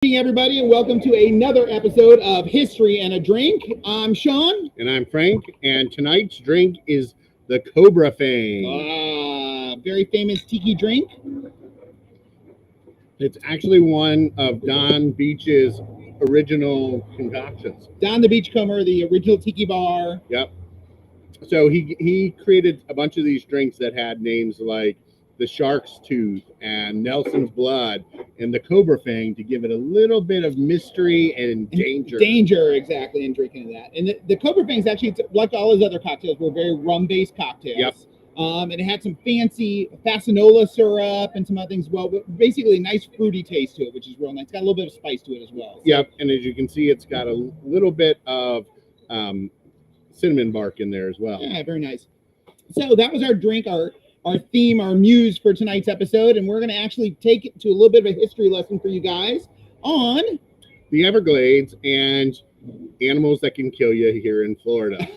Good evening, everybody, and welcome to another episode of History and a Drink. I'm Shawn. And I'm Frank, and tonight's drink is the Cobra Fang. Very famous tiki drink. It's actually one of Don Beach's original concoctions. Don the Beachcomber, the original tiki bar. Yep. So he created a bunch of these drinks that had names like the Shark's Tooth and Nelson's Blood and the Cobra Fang to give it a little bit of mystery and danger. Danger, exactly, in drinking that. And the Cobra Fang's actually, like all his other cocktails, were very rum-based cocktails. Yep. And it had some fancy Fascinola syrup and some other things as well, but basically a nice fruity taste to it, which is real nice. It's got a little bit of spice to it as well. So. Yep, and as you can see, it's got a little bit of cinnamon bark in there as well. Yeah, very nice. So that was our drink, our theme, our muse for tonight's episode, and we're going to actually take it to a little bit of a history lesson for you guys on the Everglades and animals that can kill you here in Florida.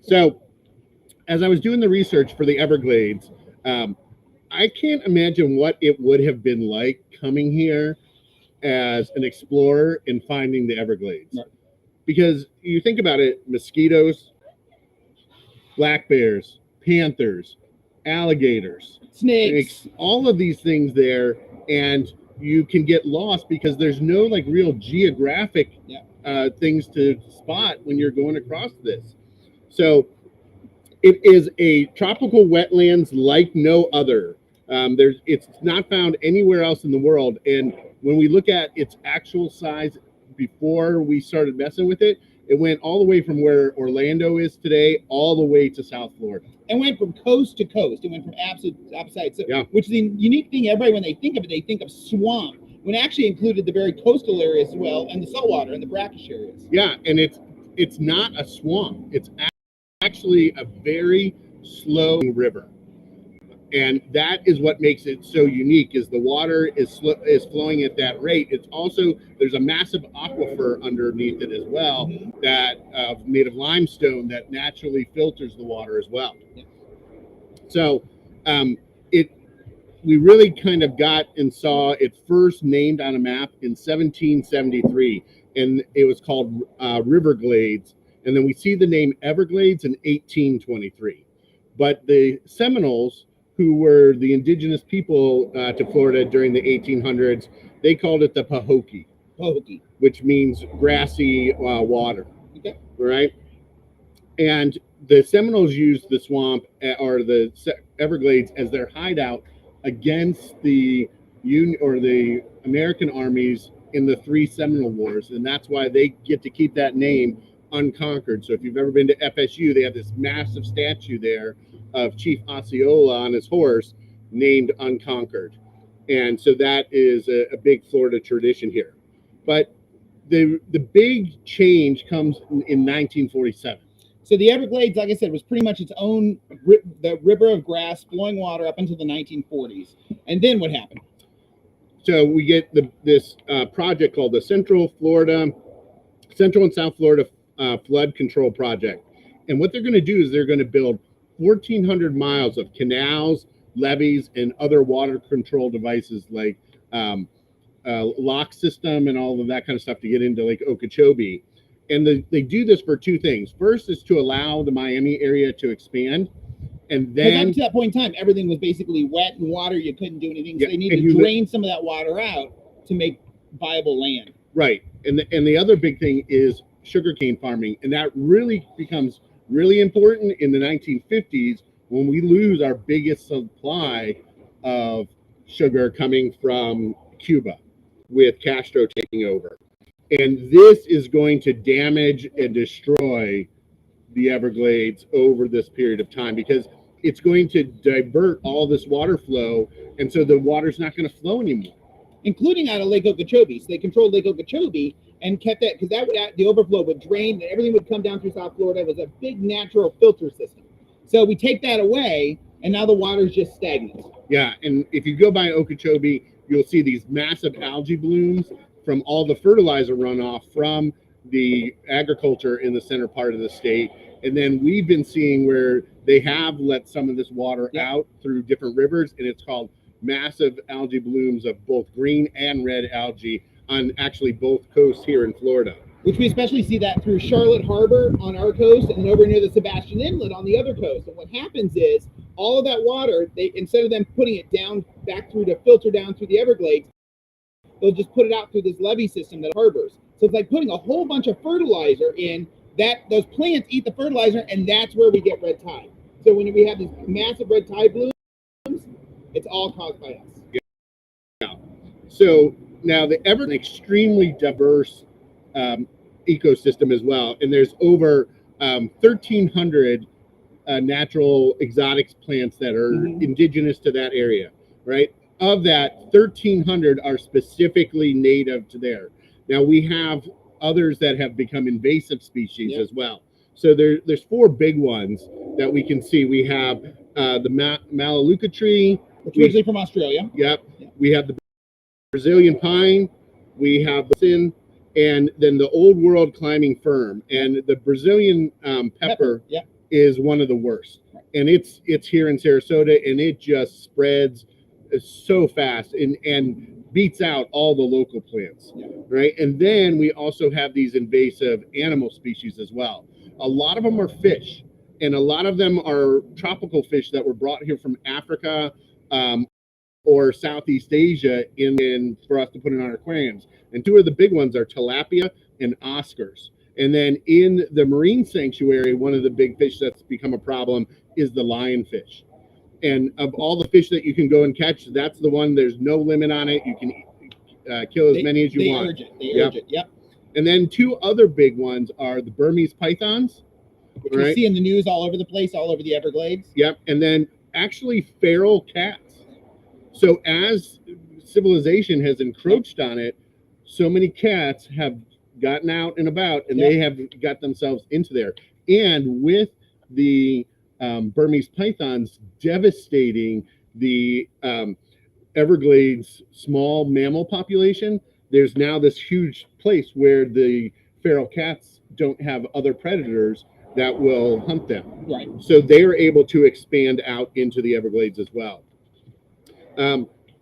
So, as I was doing the research for the Everglades, I can't imagine what it would have been like coming here as an explorer and finding the Everglades. Right. Because you think about it, mosquitoes, black bears, panthers, alligators, snakes, all of these things there, and you can get lost because there's no like real geographic things to spot when you're going across this. So it is a tropical wetlands like no other. It's not found anywhere else in the world, and when we look at its actual size before we started messing with it, it went all the way from where Orlando is today all the way to South Florida. And went from coast to coast. It went from opposite. So, yeah. Which is the unique thing, everybody, when they think of it, they think of swamp, when it actually included the very coastal areas as well, and the saltwater and the brackish areas. Yeah, and it's not a swamp. It's actually a very slow river. And that is what makes it so unique, is the water is flowing at that rate. It's also, there's a massive aquifer underneath it as well, that made of limestone that naturally filters the water as well. So we really kind of got and saw it first named on a map in 1773, and it was called Riverglades. And then we see the name Everglades in 1823. But the Seminoles, who were the indigenous people to Florida during the 1800s, they called it the Pahokee, which means grassy water. Okay. Right? And the Seminoles used the swamp or the Everglades as their hideout against the Union or the American armies in the three Seminole Wars, and that's why they get to keep that name, Unconquered. So if you've ever been to FSU, they have this massive statue there of Chief Osceola on his horse named Unconquered. And so that is a big Florida tradition here. But the big change comes in 1947. So the Everglades, like I said, was pretty much its own the river of grass, flowing water up until the 1940s. And then what happened? So we get this project called the Central and South Florida Flood Control Project. And what they're going to do is they're going to build 1,400 miles of canals, levees, and other water control devices like lock system and all of that kind of stuff to get into Lake Okeechobee. And they do this for two things. First is to allow the Miami area to expand. And then up to that point in time, everything was basically wet and water. You couldn't do anything. So they needed to drain some of that water out to make viable land. Right. And the other big thing is sugarcane farming. And that really becomes really important in the 1950s when we lose our biggest supply of sugar coming from Cuba with Castro taking over. And this is going to damage and destroy the Everglades over this period of time because it's going to divert all this water flow. And so the water's not going to flow anymore. Including out of Lake Okeechobee. So they controlled Lake Okeechobee and kept that, because that would the overflow would drain and everything would come down through South Florida. It was a big natural filter system. So we take that away and now the water's just stagnant. Yeah, and if you go by Okeechobee, you'll see these massive algae blooms from all the fertilizer runoff from the agriculture in the center part of the state. And then we've been seeing where they have let some of this water out through different rivers, and it's called massive algae blooms of both green and red algae on actually both coasts here in Florida. Which we especially see that through Charlotte Harbor on our coast and over near the Sebastian Inlet on the other coast. And what happens is all of that water, they instead of them putting it down back through to filter down through the Everglades, they'll just put it out through this levee system that harbors. So it's like putting a whole bunch of fertilizer in that those plants eat the fertilizer, and that's where we get red tide. So when we have these massive red tide blooms, it's all caused by us. Yeah. So now the Everglades is an extremely diverse ecosystem as well, and there's over 1,300 natural exotic plants that are indigenous to that area, right? Of that, 1,300 are specifically native to there. Now we have others that have become invasive species as well. So there's 4 big ones that we can see. We have the Melaleuca tree, which is originally from Australia. Yep. We have the Brazilian pine. We have the and then the old world climbing fern, and the Brazilian pepper is one of the worst. And it's here in Sarasota, and it just spreads so fast and beats out all the local plants, right? And then we also have these invasive animal species as well. A lot of them are fish, and a lot of them are tropical fish that were brought here from Africa or Southeast Asia for us to put in our aquariums. And 2 of the big ones are tilapia and Oscars. And then in the marine sanctuary, one of the big fish that's become a problem is the lionfish. And of all the fish that you can go and catch, that's the one. There's no limit on it. You can kill as many as you want. They urge it. Yep. And then 2 other big ones are the Burmese pythons, which we see in the news all over the place, all over the Everglades. Yep. And then actually feral cats. So as civilization has encroached on it, so many cats have gotten out and about, and they have got themselves into there. And with the Burmese pythons devastating the Everglades small mammal population, there's now this huge place where the feral cats don't have other predators that will hunt them. Right. So they're able to expand out into the Everglades as well.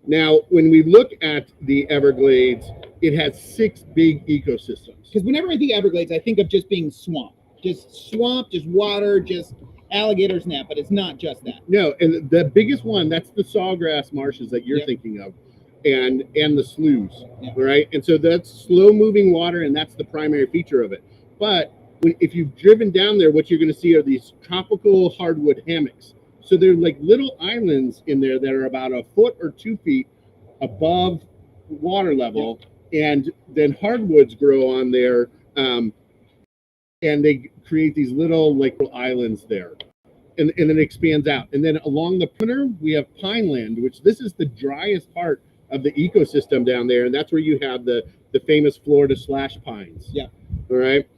Now, when we look at the Everglades, it has 6 big ecosystems. Because whenever I think Everglades, I think of just being swamp, just water, just alligators nap, but it's not just that. No, and the biggest one, that's the sawgrass marshes that you're thinking of, and the sloughs, right? And so that's slow moving water, and that's the primary feature of it. But if you've driven down there, what you're going to see are these tropical hardwood hammocks. So they're like little islands in there that are about 1 foot or 2 feet above water level, and then hardwoods grow on there, and they create these little islands there, and then it expands out. And then along the perimeter, we have pineland, which this is the driest part of the ecosystem down there, and that's where you have the famous Florida slash pines. Yeah. All right.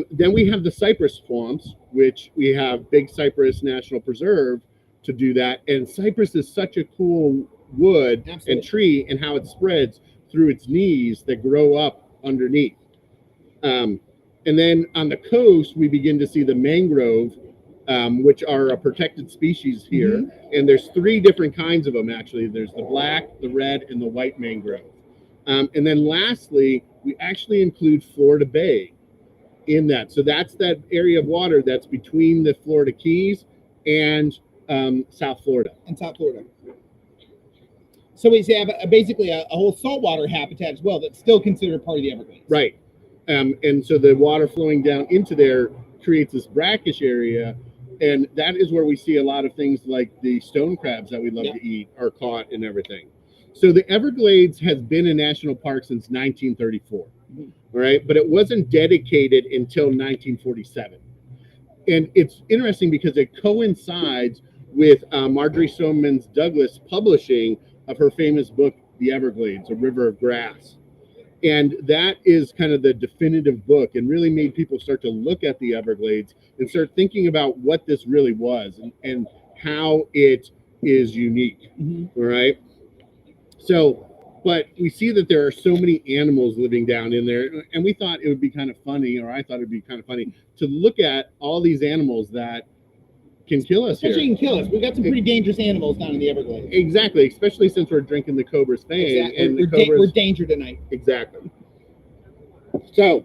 Then we have the cypress swamps, which we have Big Cypress National Preserve to do that. And cypress is such a cool wood and tree, and how it spreads through its knees that grow up underneath. And then on the coast, we begin to see the mangrove, which are a protected species here. And there's 3 different kinds of them, actually. There's the black, the red, and the white mangrove. And then lastly, we actually include Florida Bay in that. So that's that area of water that's between the Florida Keys and South Florida. So we have basically a whole saltwater habitat as well that's still considered part of the Everglades. Right. And so the water flowing down into there creates this brackish area, and that is where we see a lot of things like the stone crabs that we love to eat are caught and everything. So the Everglades has been a national park since 1934. Right, but it wasn't dedicated until 1947, and it's interesting because it coincides with Marjorie Stoneman Douglas publishing of her famous book, The Everglades: A River of Grass, and that is kind of the definitive book, and really made people start to look at the Everglades and start thinking about what this really was and how it is unique. Right, so. But we see that there are so many animals living down in there, and we thought it would be kind of funny, or I thought it'd be kind of funny, to look at all these animals that can kill us Especially here. can kill us. We've got some pretty dangerous animals down in the Everglades. Exactly, especially since we're drinking the Cobra's Fang. Exactly. And We're danger tonight. Exactly. So,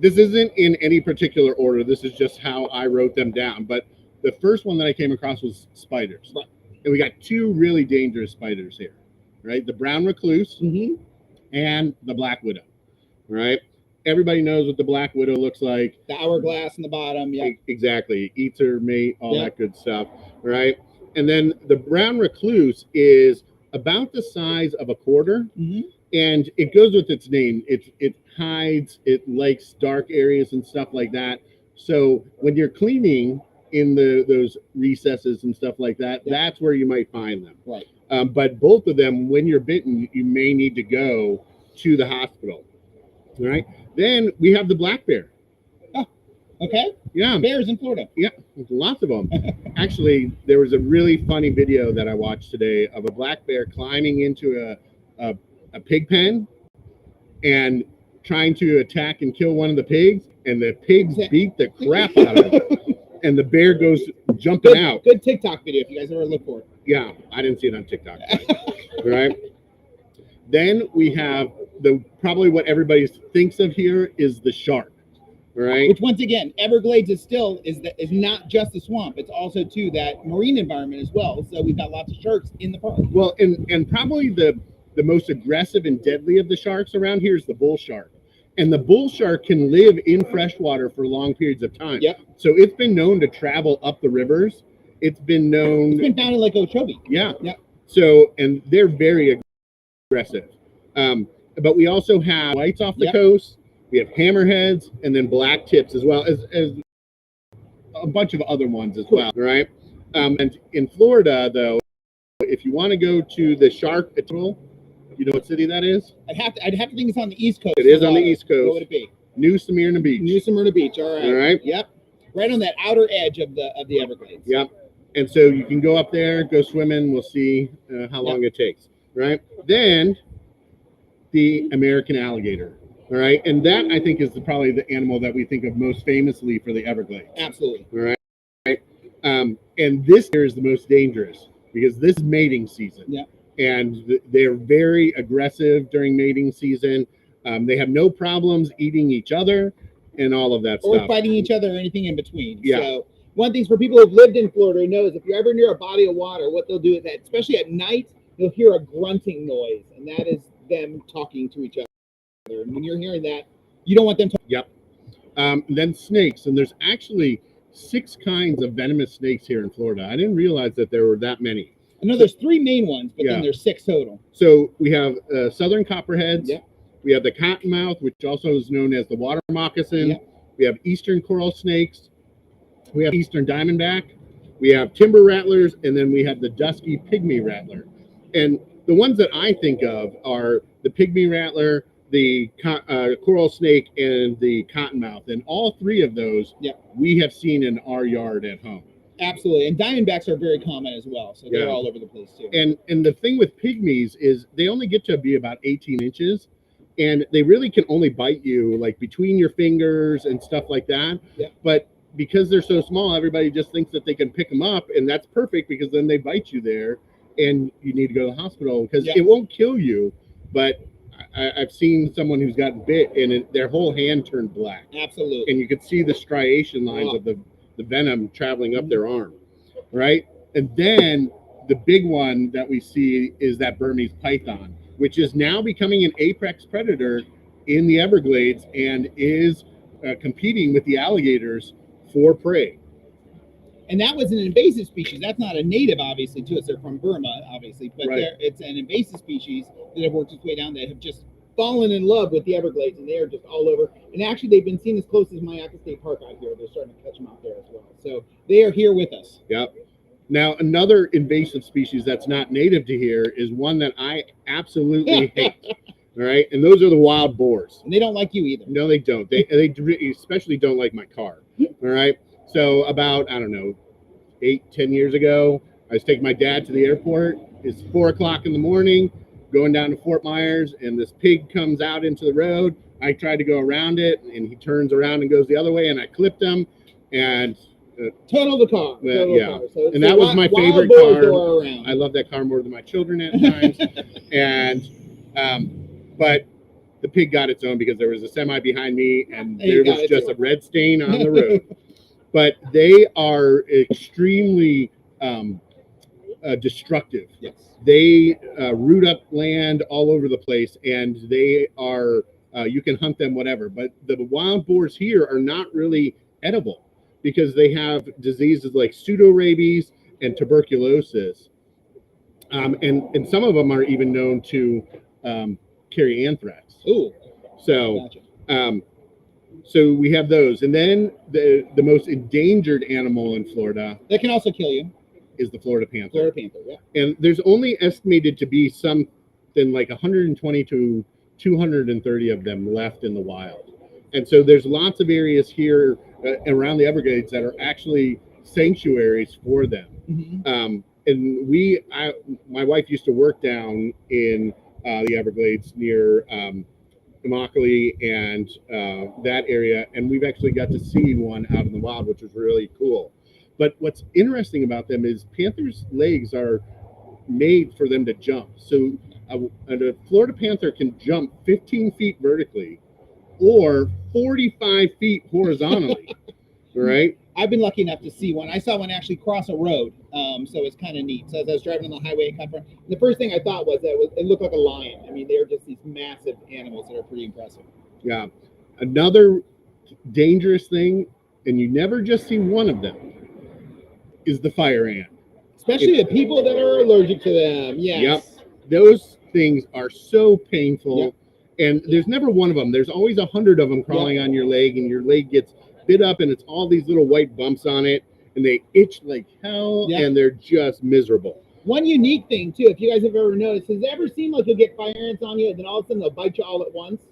this isn't in any particular order. This is just how I wrote them down. But the first one that I came across was spiders. Right. And we got two really dangerous spiders here, right? The brown recluse and the black widow, right? Everybody knows what the black widow looks like. The hourglass in the bottom, yeah. Exactly. Eats her mate, all that good stuff, right? And then the brown recluse is about the size of a quarter, and it goes with its name. It hides, it likes dark areas and stuff like that. So when you're cleaning in those recesses and stuff like that, that's where you might find them. Right. But both of them, when you're bitten, you may need to go to the hospital. All right. Then we have the black bear. Oh, okay. Yeah. Bears in Florida. Yeah, lots of them. Actually, there was a really funny video that I watched today of a black bear climbing into a pig pen and trying to attack and kill one of the pigs, and the pigs beat the crap out of it. And the bear goes jumping out. Good TikTok video if you guys ever look for it. Yeah, I didn't see it on TikTok. Right. Then we have probably what everybody thinks of here is the shark, right? Which once again, Everglades is not just a swamp; it's also too that marine environment as well. So we've got lots of sharks in the park. Well, and probably the most aggressive and deadly of the sharks around here is the bull shark, and the bull shark can live in freshwater for long periods of time. Yep. So it's been known to travel up the rivers. It's been found in Lake Okeechobee. Yeah. Yep. So, and they're very aggressive. But we also have whites off the coast. We have hammerheads, and then black tips as well as a bunch of other ones as well, right? And in Florida, though, if you want to go to the shark atoll, you know what city that is? I'd have to think it's on the East Coast. It is on the East Coast. What would it be? New Smyrna Beach. New Smyrna Beach. All right. All right. Yep. Right on that outer edge of the Everglades. Yep. And so you can go up there, go swimming. We'll see how long it takes, right? Then the American alligator, all right? And that, I think, is probably the animal that we think of most famously for the Everglades. Absolutely. All right? And this here is the most dangerous because this is mating season. Yeah. And they're very aggressive during mating season. They have no problems eating each other and all of that stuff. Or fighting each other or anything in between. Yeah. So one thing for people who've lived in Florida knows if you're ever near a body of water, what they'll do is that, especially at night, you'll hear a grunting noise, and that is them talking to each other. And when you're hearing that, you don't want them to. Yep. Then snakes, and there's actually 6 kinds of venomous snakes here in Florida. I didn't realize that there were that many. I know there's 3 main ones, but then there's 6 total. So we have southern copperheads. Yep. We have the cottonmouth, which also is known as the water moccasin. Yep. We have eastern coral snakes. We have eastern diamondback. We have timber rattlers, and then we have the dusky pygmy rattler. And the ones that I think of are the pygmy rattler, the coral snake, and the cottonmouth. And all 3 of those we have seen in our yard at home. Absolutely. And diamondbacks are very common as well. So they're all over the place too. And the thing with pygmies is they only get to be about 18 inches. And they really can only bite you like between your fingers and stuff like that. Yeah. But because they're so small, everybody just thinks that they can pick them up, and that's perfect because then they bite you there, and you need to go to the hospital because it won't kill you. But I've seen someone who's gotten bit, and their whole hand turned black. Absolutely. And you could see the striation lines of the venom traveling up their arm, right? And then the big one that we see is that Burmese python, which is now becoming an apex predator in the Everglades and is competing with the alligators for prey. And that was an invasive species. That's not a native, obviously, to us. They're from Burma, obviously, but it's an invasive species that have worked its way down that have just fallen in love with the Everglades, and they are just all over. And actually, they've been seen as close as Mayaka State Park out here. They're starting to catch them out there as well. So they are here with us. Yep. Now, another invasive species that's not native to here is one that I absolutely hate. All right. And those are the wild boars. And they don't like you either. No, they don't. They especially don't like my car. All right. So about, I don't know, 8-10 years ago, I was taking my dad to the airport. It's 4 o'clock in the morning, going down to Fort Myers, and this pig comes out into the road. I tried to go around it, and he turns around and goes the other way, and I clipped him. And Total the car. Total yeah. car. So, and that was my favorite Boars car. go around. I love that car more than my children at times. And but the pig got its own because there was a semi behind me and there was just a red stain on the road. But they are extremely destructive. Yes. They root up land all over the place, and they are you can hunt them whatever. But the wild boars here are not really edible because they have diseases like pseudorabies and tuberculosis, and some of them are even known to carry anthrax. Ooh. So. Gotcha. So we have those, and then the most endangered animal in Florida that can also kill you is the Florida panther. Florida panther, yeah. And there's only estimated to be something like 120 to 230 of them left in the wild. And so there's lots of areas here around the Everglades that are actually sanctuaries for them. Mm-hmm. And my wife used to work down in the Everglades near Immokalee and that area, and we've actually got to see one out in the wild, which was really cool. But what's interesting about them is panthers' legs are made for them to jump. So a Florida panther can jump 15 feet vertically or 45 feet horizontally, right? I've been lucky enough to see one. I saw one actually cross a road, so it's kind of neat. So as I was driving on the highway in Cobra, the first thing I thought was that it looked like a lion. I mean, they're just these massive animals that are pretty impressive. Yeah. Another dangerous thing, and you never just see one of them, is the fire ant. Especially the people that are allergic to them. Yes. Yep. Those things are so painful. Yep. And there's never one of them. There's always 100 of them crawling on your leg, and your leg gets bit up, and it's all these little white bumps on it, and they itch like hell, and they're just miserable. One unique thing, too, if you guys have ever noticed, has it ever seen like you'll get fire ants on you, and then all of a sudden they'll bite you all at once?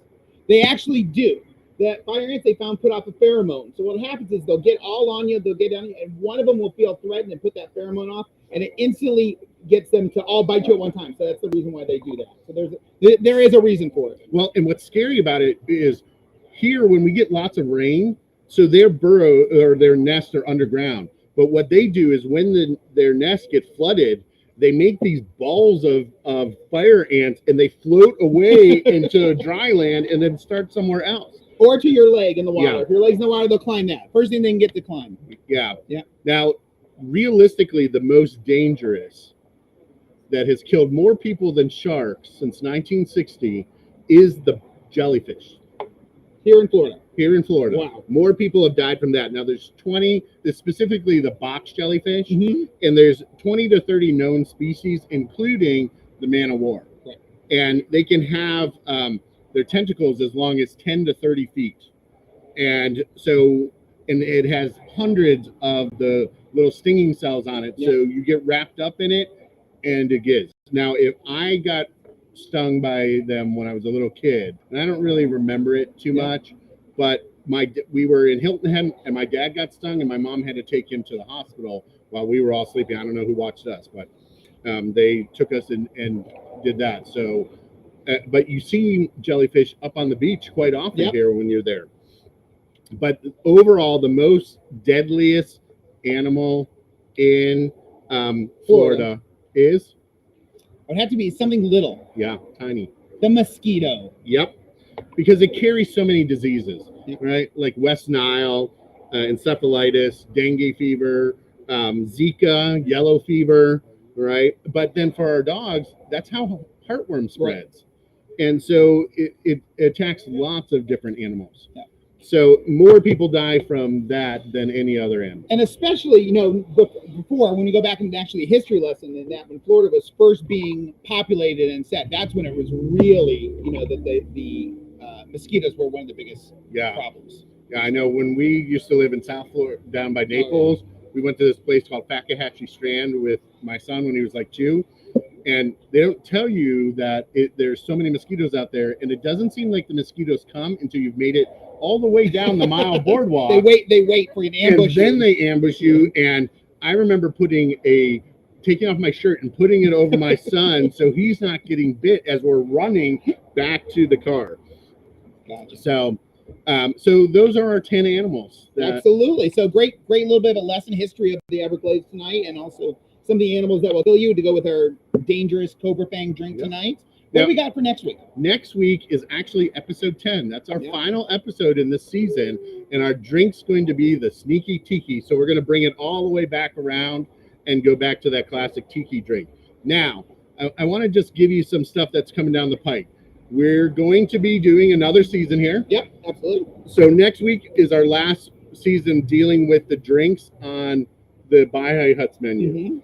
They actually do. That fire ants they found put off a pheromone. So what happens is they'll get all on you, they'll get on you, and one of them will feel threatened and put that pheromone off, and it instantly gets them to all bite you at one time. So that's the reason why they do that. So there is a reason for it. Well, and what's scary about it is here when we get lots of rain, so their burrow or their nests are underground. But what they do is when their nests get flooded, they make these balls of fire ants, and they float away into dry land and then start somewhere else. Or to your leg in the water. Yeah. If your leg's in the water, they'll climb that. First thing they can get to climb. Yeah. Yeah. Now, realistically, the most dangerous that has killed more people than sharks since 1960 is the jellyfish. Here in Florida. Here in Florida. Wow. More people have died from that. Now, there's specifically the box jellyfish, mm-hmm. and there's 20 to 30 known species, including the man-o'-war. Right. And they can have their tentacles as long as 10 to 30 feet. And so, and it has hundreds of the little stinging cells on it. Yep. So you get wrapped up in it, and it gets. Now, if I got stung by them when I was a little kid, and I don't really remember it too much, but we were in Hilton Head, and my dad got stung, and my mom had to take him to the hospital while we were all sleeping. I don't know who watched us, but they took us and did that. So, but you see jellyfish up on the beach quite often here when you're there. But overall, the most deadliest animal in Florida is? It would have to be something little. Yeah, tiny. The mosquito. Yep. Because it carries so many diseases, right? Like West Nile, encephalitis, dengue fever, Zika, yellow fever, right? But then for our dogs, that's how heartworm spreads. Right. And so it attacks lots of different animals. Yeah. So more people die from that than any other animal. And especially, before, when you go back into actually a history lesson, in that when Florida was first being populated and set, that's when it was really, the mosquitoes were one of the biggest problems. Yeah, I know. When we used to live in South Florida, down by Naples, we went to this place called Fakahatchee Strand with my son when he was like 2. And they don't tell you that there's so many mosquitoes out there, and it doesn't seem like the mosquitoes come until you've made it all the way down the mile boardwalk. They wait for you to ambush you. And then they ambush you. And I remember taking off my shirt and putting it over my son so he's not getting bit as we're running back to the car. Gotcha. So So those are our 10 animals. Absolutely. So great little bit of a lesson history of the Everglades tonight, and also some of the animals that will kill you to go with our dangerous Cobra Fang drink tonight. What do we got for next week? Next week is actually episode 10. That's our final episode in this season, and our drink's going to be the Sneaky Tiki. So we're going to bring it all the way back around and go back to that classic tiki drink. Now, I want to just give you some stuff that's coming down the pike. We're going to be doing another season here. Yep, absolutely. So next week is our last season dealing with the drinks on the Baha'i Huts menu. Mm-hmm.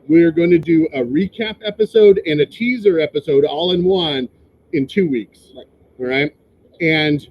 We're going to do a recap episode and a teaser episode all in one in 2 weeks. Right. All right. And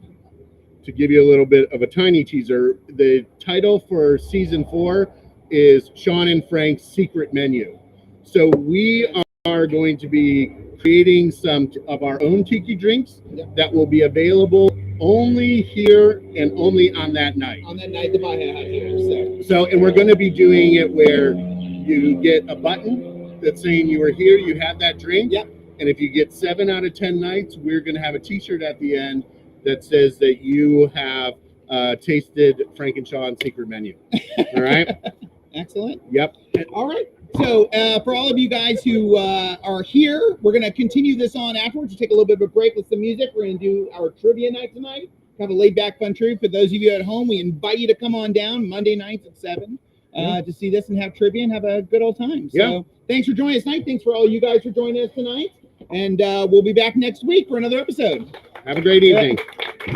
to give you a little bit of a tiny teaser, the title for season 4 is Shawn and Frank's Secret Menu. So we are going to be creating some of our own tiki drinks that will be available only here and only on that night. On that night, the Baha'i Hut here. So, and we're going to be doing it where you get a button that's saying you were here, you have that drink. Yep. And if you get 7 out of 10 nights, we're going to have a t-shirt at the end that says that you have tasted Frank and Shawn's secret menu. All right. Excellent. Yep. All right. So for all of you guys who are here, we're going to continue this on afterwards. We'll take a little bit of a break with some music. We're going to do our trivia night tonight. Have a laid back fun trivia. For those of you at home, we invite you to come on down Monday nights at 7 to see this and have trivia and have a good old time. So thanks for joining us tonight. Thanks for all you guys for joining us tonight. And we'll be back next week for another episode. Have a great evening.